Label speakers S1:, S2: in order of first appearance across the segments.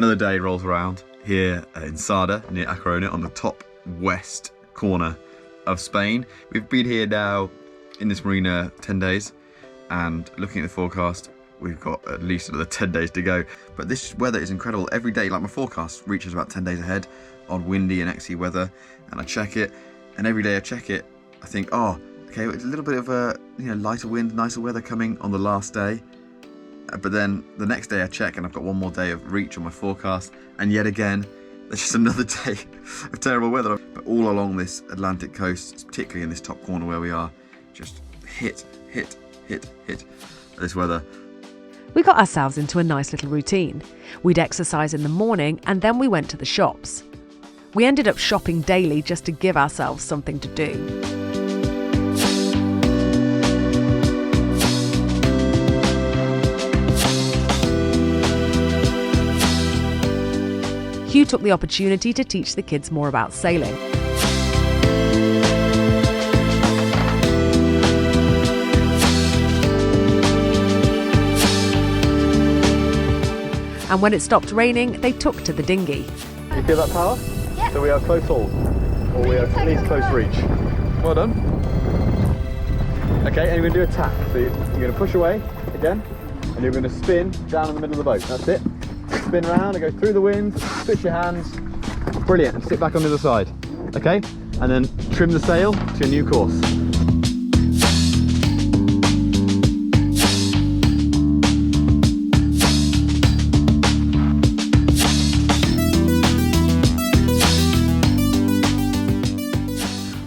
S1: Another day rolls around here in Sada, near A Coruña, on the top west corner of Spain. We've been here now in this marina 10 days, and looking at the forecast, we've got at least another 10 days to go. But this weather is incredible. Every day, like my forecast reaches about 10 days ahead on windy and XE weather, and I check it, and every day I check it, I think, oh, okay, it's a little bit of a lighter wind, nicer weather coming on the last day. But then the next day I check and I've got one more day of reach on my forecast, and yet again, there's just another day of terrible weather. But all along this Atlantic coast, particularly in this top corner where we are, just hit this weather.
S2: We got ourselves into a nice little routine. We'd exercise in the morning and then we went to the shops. We ended up shopping daily just to give ourselves something to do. Hugh took the opportunity to teach the kids more about sailing. And when it stopped raining, they took to the dinghy.
S1: You feel that power?
S3: Yep.
S1: So we are close haul, or we are at least close reach. Well done. Okay, and you're going to do a tap. So you're going to push away again, and you're going to spin down in the middle of the boat. That's it. Spin round and go through the wind, switch your hands. Brilliant, and sit back on the other side. Okay, and then trim the sail to a new course.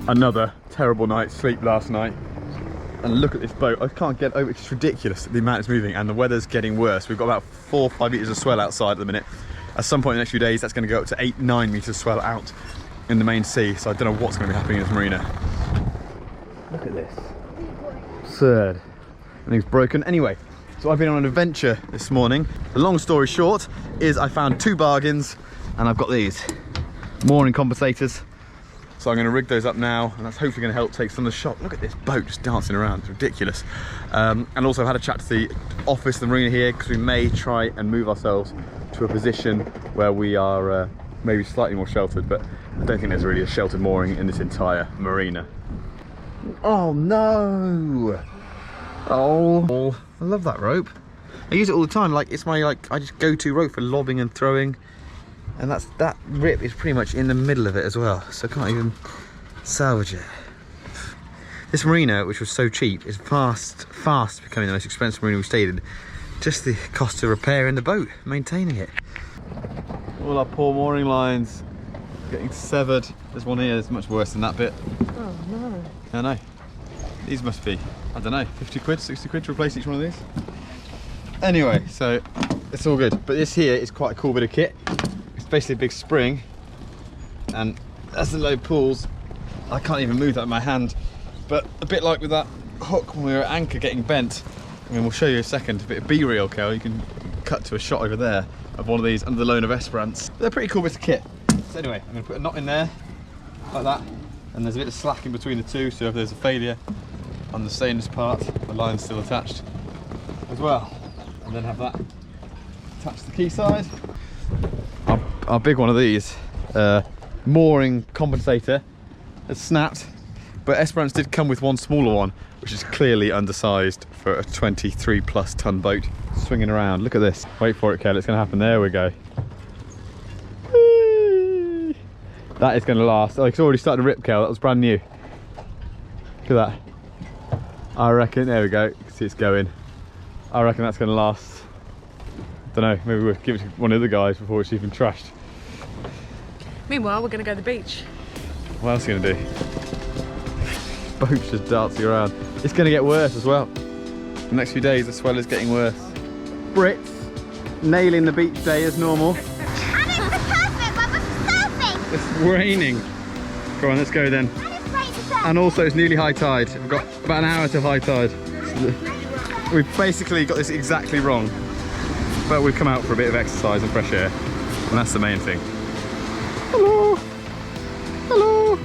S1: Another terrible night's sleep last night. And look at this boat, I can't get over, it's ridiculous the amount it's moving, and the weather's getting worse. We've got about 4 or 5 metres of swell outside at the minute. At some point in the next few days, that's going to go up to 8-9 metres swell out in the main sea, so I don't know what's going to be happening in this marina. Look at this. Absurd. Everything's broken. Anyway, so I've been on an adventure this morning. The long story short is I found 2 bargains, and I've got these mooring compensators. So I'm going to rig those up now, and that's hopefully going to help take some of the shock. Look at this boat just dancing around, it's ridiculous. And also I've had a chat to the office, the marina here, because we may try and move ourselves to a position where we are maybe slightly more sheltered, but I don't think there's really a sheltered mooring in this entire marina. Oh no! Oh, I love that rope. I use it all the time, like it's my I just go-to rope for lobbing and throwing. And that rip is pretty much in the middle of it as well, so I can't even salvage it. This marina, which was so cheap, is fast becoming the most expensive marina we've stayed in. Just the cost of repairing the boat, maintaining it. All our poor mooring lines getting severed. There's one here that's much worse than that bit.
S3: Oh no.
S1: I know. These must be, I don't know, 50 quid, 60 quid to replace each one of these. Anyway, so it's all good. But this here is quite a cool bit of kit. Basically a big spring, and as the load pulls, I can't even move that with my hand, but a bit like with that hook when we were at anchor getting bent. I mean, we'll show you in a second, a bit of B-reel, Kel. You can cut to a shot over there of one of these under the loan of Esperance. They're pretty cool bits of kit. So anyway, I'm going to put a knot in there like that, and there's a bit of slack in between the two, so if there's a failure on the stainless part, the line's still attached as well. And then have that attached to the quayside. Our big one of these mooring compensator has snapped, but Esperance did come with one smaller one, which is clearly undersized for a 23+ ton boat. Swinging around, look at this. Wait for it, Kel, it's going to happen. There we go. Whee! That is going to last. Oh, it's already started to rip, Kel. That was brand new. Look at that. I reckon, there we go. You can see it's going. I reckon that's going to last. Don't know, maybe we'll give it to one of the guys before it's even trashed.
S3: Meanwhile, we're going to go to the beach.
S1: What else are you going to do? Boat's just dancing around. It's going to get worse as well. The next few days, the swell is getting worse. Brits nailing the beach day as normal.
S4: And it's the perfect weather for surfing!
S1: It's raining. Go on, let's go then.
S4: And it's great to surf.
S1: And also it's nearly high tide. We've got about an hour till high tide. We've basically got this exactly wrong. But we've come out for a bit of exercise and fresh air, and that's the main thing. Hello! Hello!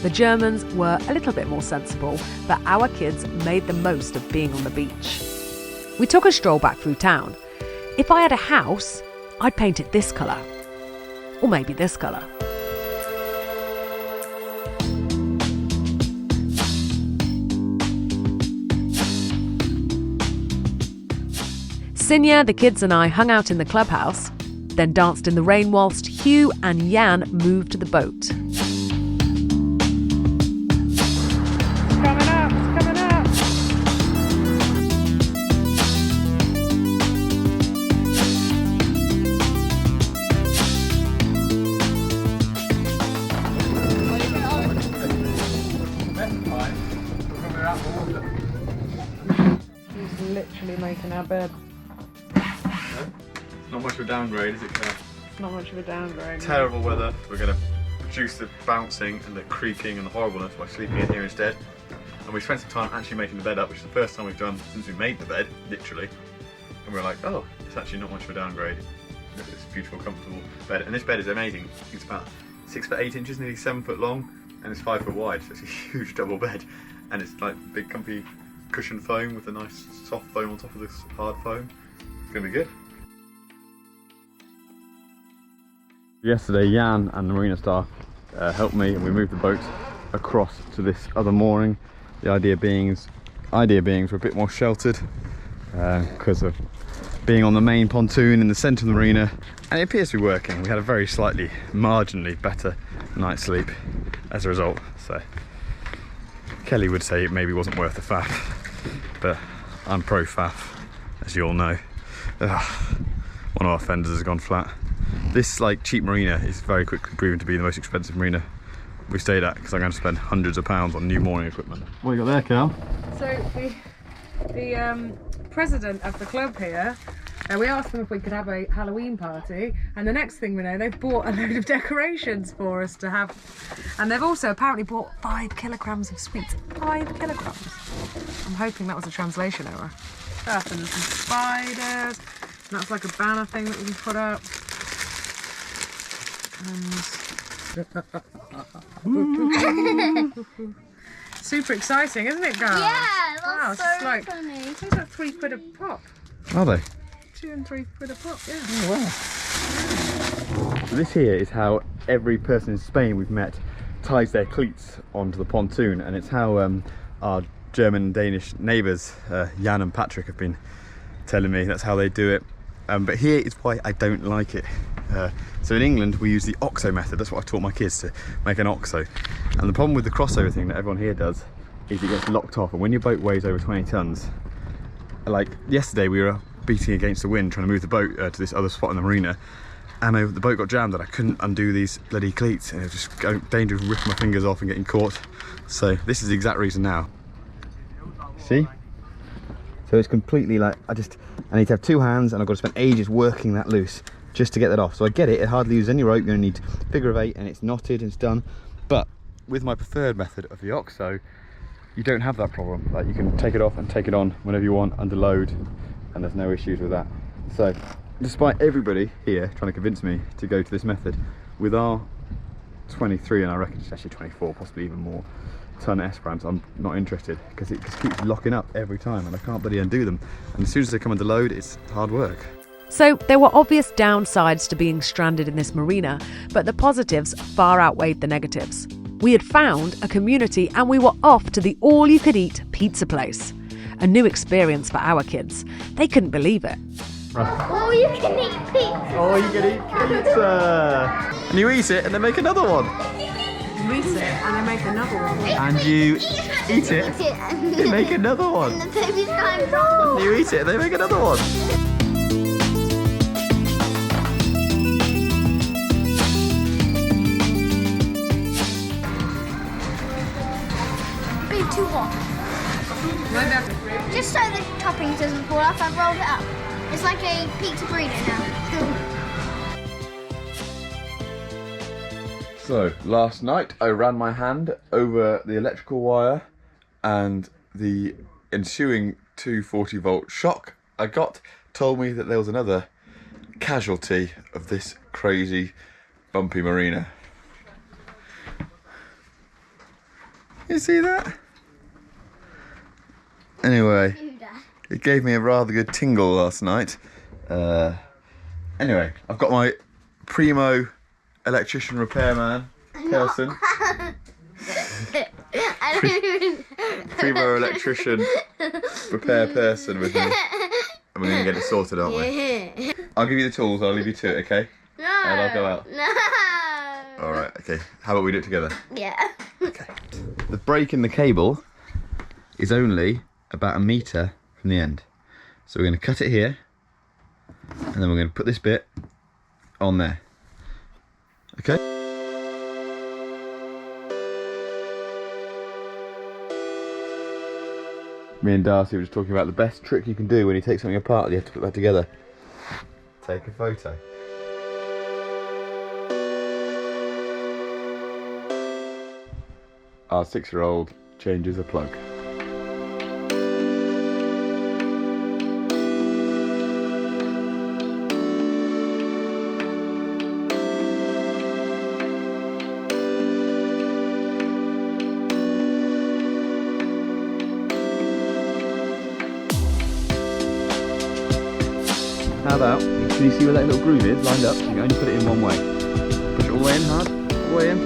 S2: The Germans were a little bit more sensible, but our kids made the most of being on the beach. We took a stroll back through town, If I had a house, I'd paint it this colour. Or maybe this colour. Sinya, the kids and I hung out in the clubhouse, then danced in the rain whilst Hugh and Jan moved the boat.
S3: Coming up, it's coming up. He's literally making our bed.
S1: Not much of a downgrade, is it, Claire?
S3: Not much of a downgrade.
S1: Terrible weather. We're going to reduce the bouncing and the creaking and the horribleness by sleeping in here instead. And we spent some time actually making the bed up, which is the first time we've done since we made the bed, literally. And we're like, oh, it's actually not much of a downgrade. Look at this beautiful, comfortable bed. And this bed is amazing. It's about 6 foot 8 inches, nearly 7 foot long, and it's 5 foot wide. So it's a huge double bed. And it's like big, comfy cushion foam with a nice soft foam on top of this hard foam. It's going to be good. Yesterday, Jan and the marina staff helped me, and we moved the boat across to this other mooring. The idea being we're a bit more sheltered because of being on the main pontoon in the centre of the marina, and it appears to be working. We had a very slightly, marginally better night's sleep as a result. So Kelly would say it maybe wasn't worth the faff, but I'm pro faff, as you all know. One of our fenders has gone flat. This cheap marina is very quickly proven to be the most expensive marina we stayed at, because I'm going to spend hundreds of pounds on new mooring equipment. What you got there, Cal?
S3: So the president of the club here, we asked them if we could have a Halloween party, and the next thing we know, they've bought a load of decorations for us to have, and they've also apparently bought 5 kilograms of sweets. 5 kilograms. I'm hoping that was a translation error. And there's some spiders, and that's like a banner thing that we can put up. Super exciting, isn't it, guys?
S4: Yeah,
S3: wow,
S4: that's
S3: it's
S4: so funny.
S3: It's like £3 a pop.
S1: Are they?
S3: 2 and £3 a pop, yeah.
S1: Oh wow. So this here is how every person in Spain we've met ties their cleats onto the pontoon, and it's how our German and Danish neighbours, Jan and Patrick, have been telling me that's how they do it. But here is why I don't like it. So in England we use the OXO method. That's what I taught my kids, to make an OXO. And the problem with the crossover thing that everyone here does is it gets locked off, and when your boat weighs over 20 tons, like yesterday we were beating against the wind trying to move the boat to this other spot in the marina, and the boat got jammed and I couldn't undo these bloody cleats, and it was just danger of ripping my fingers off and getting caught. So this is the exact reason now. See? So it's completely I need to have 2 hands, and I've got to spend ages working that loose just to get that off. So I get it, it hardly uses any rope, you only need figure of 8 and it's knotted and it's done. But with my preferred method of the OXO, you don't have that problem. You can take it off and take it on whenever you want under load, and there's no issues with that. So despite everybody here trying to convince me to go to this method, with our 23, and I reckon it's actually 24, possibly even more, ton Esperance, I'm not interested, because it just keeps locking up every time and I can't bloody undo them. And as soon as they come under load, it's hard work.
S2: So there were obvious downsides to being stranded in this marina, but the positives far outweighed the negatives. We had found a community and we were off to the all-you-could-eat pizza place. A new experience for our kids. They couldn't believe it.
S4: Oh, you can eat pizza.
S1: Oh, you can eat pizza! And you eat it and then make another one.
S3: You eat it and then make another one.
S1: And you eat it, you make another one.
S4: And the baby's going wrong.
S1: You eat it and they make another one.
S4: Be too hot. Just so the topping doesn't fall off, I've rolled it up. It's like a pizza burrito now.
S1: So, last night I ran my hand over the electrical wire, and the ensuing 240 volt shock I got told me that there was another casualty of this crazy bumpy marina. You see that? Anyway, it gave me a rather good tingle last night, Anyway, I've got my primo electrician repairman person. Primo electrician repair person with me. And we're going to get it sorted, aren't we? I'll give you the tools, I'll leave you to it, okay?
S4: No.
S1: And I'll go out.
S4: No.
S1: Alright, okay. How about we do it together?
S4: Yeah.
S1: Okay. The break in the cable is only about 1 metre from the end. So we're going to cut it here, and then we're going to put this bit on there. Okay? Me and Darcy were just talking about the best trick you can do when you take something apart and you have to put it back together. Take a photo. Our 6-year-old changes a plug. How about, can you see where that little groove is lined up? You can only put it in one way. Push it all the way in hard, all the way in.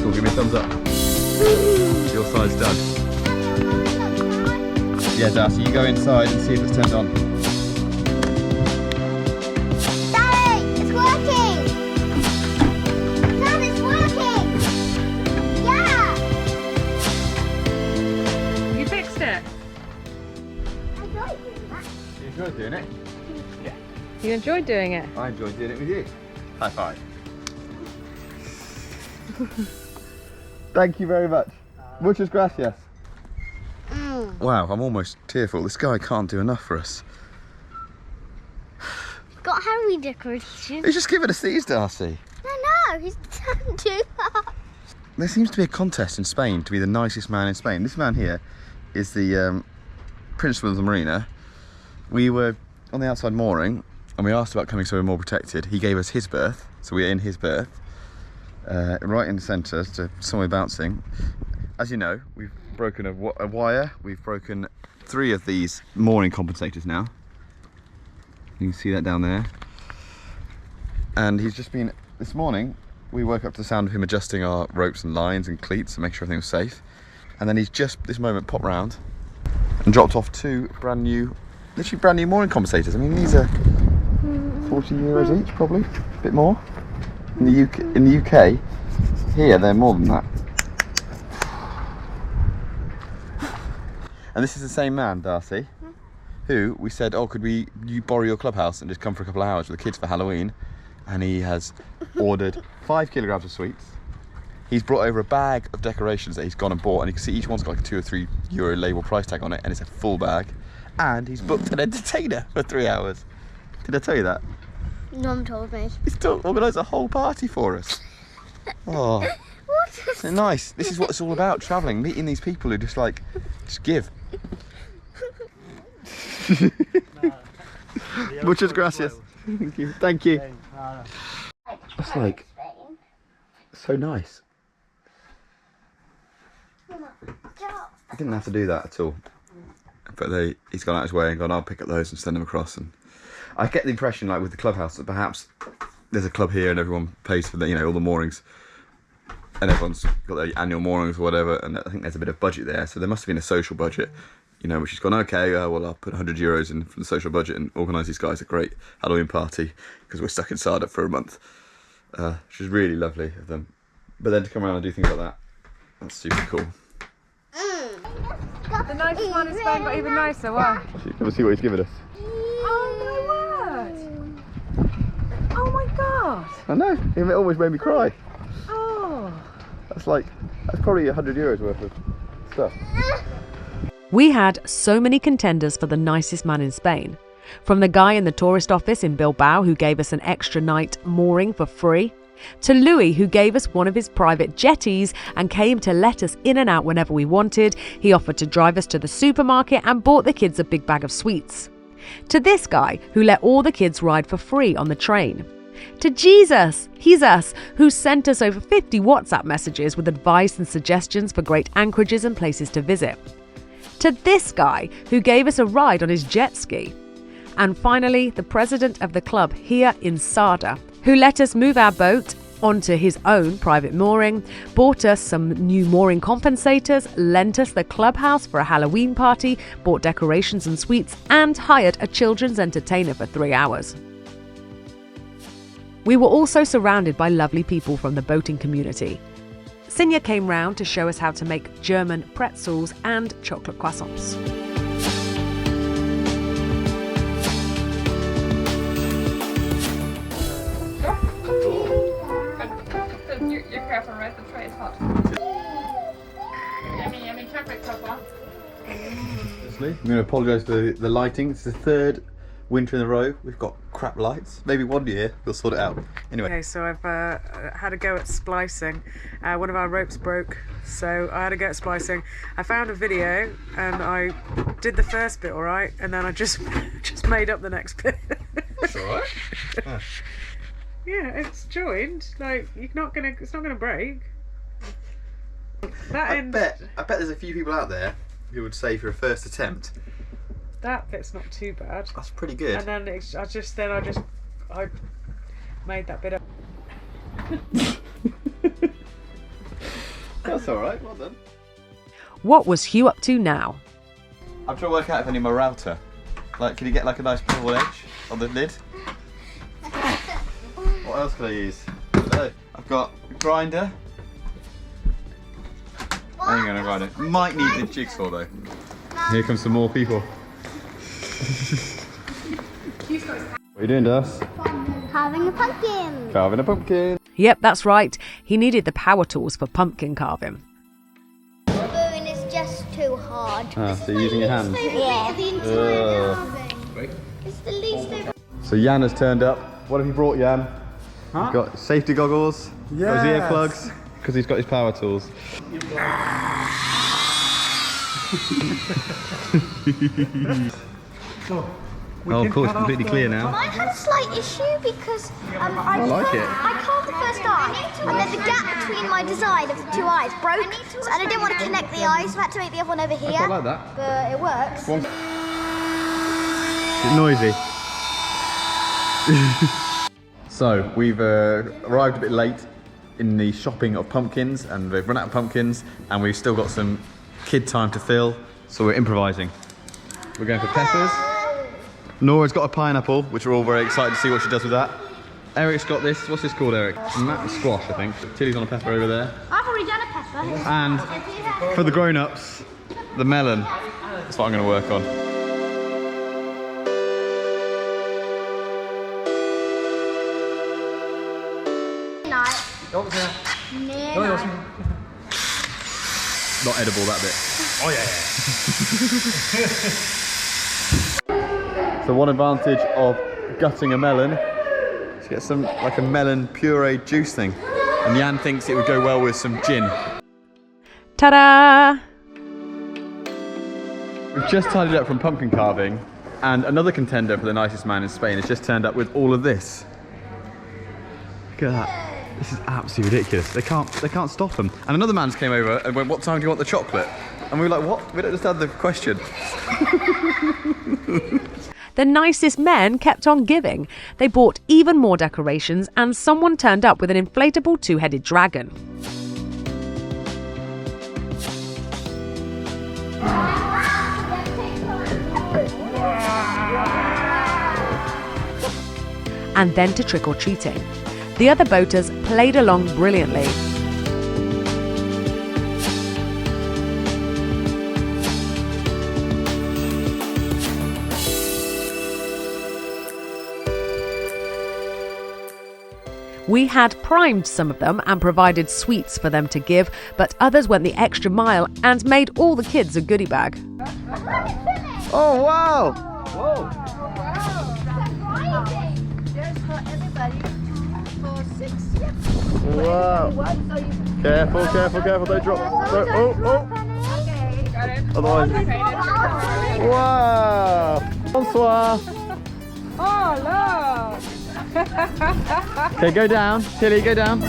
S1: Cool, give me a thumbs up. Your side's done. Yeah, Darcy, you go inside and see if it's turned on.
S4: Daddy, it's working! Dad, it's working! Yeah!
S3: You fixed it.
S4: I like that.
S1: You enjoyed doing it?
S3: You enjoyed doing it.
S1: I enjoyed doing it with you. High five. Thank you very much. Muchas gracias. Wow, I'm almost tearful. This guy can't do enough for us.
S4: Got Halloween decorations.
S1: He's just given us these, Darcy.
S4: No, he's don't do that.
S1: There seems to be a contest in Spain to be the nicest man in Spain. This man here is the principal of the marina. We were on the outside mooring and we asked about coming so we're more protected. He gave us his berth, so we're in his berth, right in the centre, so somewhere bouncing. As you know, we've broken a wire. We've broken 3 of these mooring compensators now. You can see that down there. And he's just been, this morning, we woke up to the sound of him adjusting our ropes and lines and cleats to make sure everything was safe. And then he's just, this moment, popped round and dropped off 2 brand new, literally brand new mooring compensators. I mean, these are 40 euros each, probably, a bit more. In the UK, here they're more than that. And this is the same man, Darcy, who we said, oh, could you borrow your clubhouse and just come for a couple of hours with the kids for Halloween? And he has ordered 5 kilograms of sweets. He's brought over a bag of decorations that he's gone and bought, and you can see each one's got like a €2 or €3 label price tag on it, and it's a full bag. And he's booked an entertainer for 3 hours. Did I tell you that?
S4: Mum told me.
S1: He's organised a whole party for us. Oh, isn't it nice? This is what it's all about, travelling, meeting these people who just give. Muchas gracias. Thank you. Thank you. It's like so nice. I didn't have to do that at all. But he's gone out his way and gone, I'll pick up those and send them across. And I get the impression, like with the clubhouse, that perhaps there's a club here and everyone pays for all the moorings. And everyone's got their annual moorings or whatever, and I think there's a bit of budget there. So there must have been a social budget, which has gone, okay, well, I'll put 100 euros in for the social budget and organise these guys a great Halloween party because we're stuck in Sada for a month. Which is really lovely of them. But then to come around and do things like that, that's super cool.
S3: The nicest one in Spain got even nicer, wow.
S1: Let's see what he's given us.
S3: Oh my word! Oh my god!
S1: I know, it almost made me cry.
S3: Oh!
S1: That's probably 100 euros worth of stuff.
S2: We had so many contenders for the nicest man in Spain. From the guy in the tourist office in Bilbao who gave us an extra night mooring for free, to Louis who gave us one of his private jetties and came to let us in and out whenever we wanted. He offered to drive us to the supermarket and bought the kids a big bag of sweets. To this guy who let all the kids ride for free on the train. To Jesus, he's us, who sent us over 50 WhatsApp messages with advice and suggestions for great anchorages and places to visit. To this guy who gave us a ride on his jet ski. And finally, the president of the club here in Sada, who let us move our boat onto his own private mooring, bought us some new mooring compensators, lent us the clubhouse for a Halloween party, bought decorations and sweets, and hired a children's entertainer for 3 hours. We were also surrounded by lovely people from the boating community. Sinja came round to show us how to make German pretzels and chocolate croissants.
S5: You're careful, right? The tray is hot. Yummy, yummy chocolate cocoa.
S1: I'm going to apologise for the lighting. It's the third winter in a row we've got crap lights. Maybe one year we'll sort it out. Anyway.
S3: Okay, so I've had a go at splicing. One of our ropes broke, so I had a go at splicing. I found a video and I did the first bit all right, and then I just made up the next bit.
S1: That's all right.
S3: Yeah, it's joined. Like it's not gonna break. That
S1: I
S3: end,
S1: bet there's a few people out there who would say for a first attempt,
S3: that bit's not too bad.
S1: that's pretty good.
S3: And then I made that bit up.
S1: That's all right. Well done.
S2: What was Hugh up to now?
S1: I'm trying to work out if I need my router. Like, can you get like a nice bevel edge on the lid? What else can I use? I don't know. I've got a grinder. I ain't gonna grind it. Might need the jigsaw though. Here comes some more people. What are you doing, Das?
S4: Carving a pumpkin.
S1: Carving a pumpkin.
S2: Yep, that's right. He needed the power tools for pumpkin carving.
S4: Spoon is just too hard.
S1: Ah, so you're using your hands.
S4: Yeah. The entire carving. It's the least favorite.
S1: So Jan has turned up. What have you brought, Jan? He's got safety goggles, got his earplugs, because he's got his power tools. Oh, of course, completely clear now.
S4: I had a slight issue because I
S1: like it.
S4: I carved the first eye, and then the gap between my design of the two eyes broke, and I didn't want to connect the eyes, so I had to make the other one over here.
S1: I like that.
S4: But it works.
S1: It's noisy. So we've arrived a bit late in the shopping of pumpkins, and they've run out of pumpkins, and we've still got some kid time to fill, so we're improvising. We're going for peppers. Nora's got a pineapple, which we're all very excited to see what she does with that. Eric's got this. What's this called, Eric? Squash, I think. Tilly's on a pepper over there.
S4: I've already done a pepper.
S1: And for the grown-ups, the melon. That's what I'm going to work on. Not edible, that bit. Oh yeah. So one advantage of gutting a melon is to get some like a melon puree juice thing. And Jan thinks it would go well with some gin.
S2: Ta-da!
S1: We've just tidied up from pumpkin carving, and another contender for the nicest man in Spain has just turned up with all of this. Look at that. This is absolutely ridiculous. They can't stop them. And another man's came over and went, "What time do you want the chocolate?" And we were like, "What? We don't understand the question."
S2: The nicest men kept on giving. They bought even more decorations, and someone turned up with an inflatable two-headed dragon. And then to trick-or-treating. The other boaters played along brilliantly. We had primed some of them and provided sweets for them to give, but others went the extra mile and made all the kids a goodie bag.
S1: Oh wow!
S4: Whoa! There's for everybody for 6.
S1: Wow! Careful, careful, careful! Don't drop. Don't, oh!
S4: Okay. Got it.
S1: Otherwise. Wow! Bonsoir.
S3: Oh look!
S1: Okay, go down. Tilly, go down.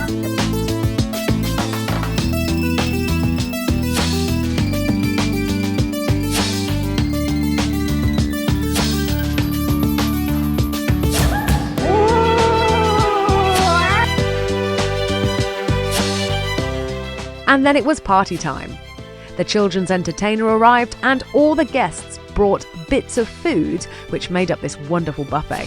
S2: And then it was party time. The children's entertainer arrived and all the guests brought bits of food which made up this wonderful buffet.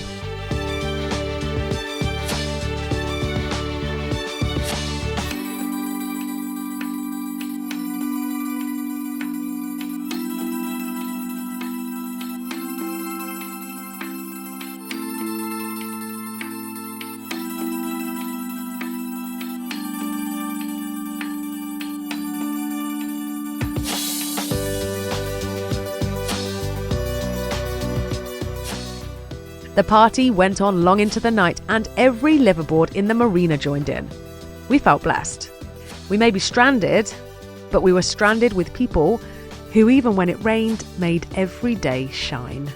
S2: The party went on long into the night and every liveaboard in the marina joined in. We felt blessed. We may be stranded, but we were stranded with people who, even when it rained, made every day shine.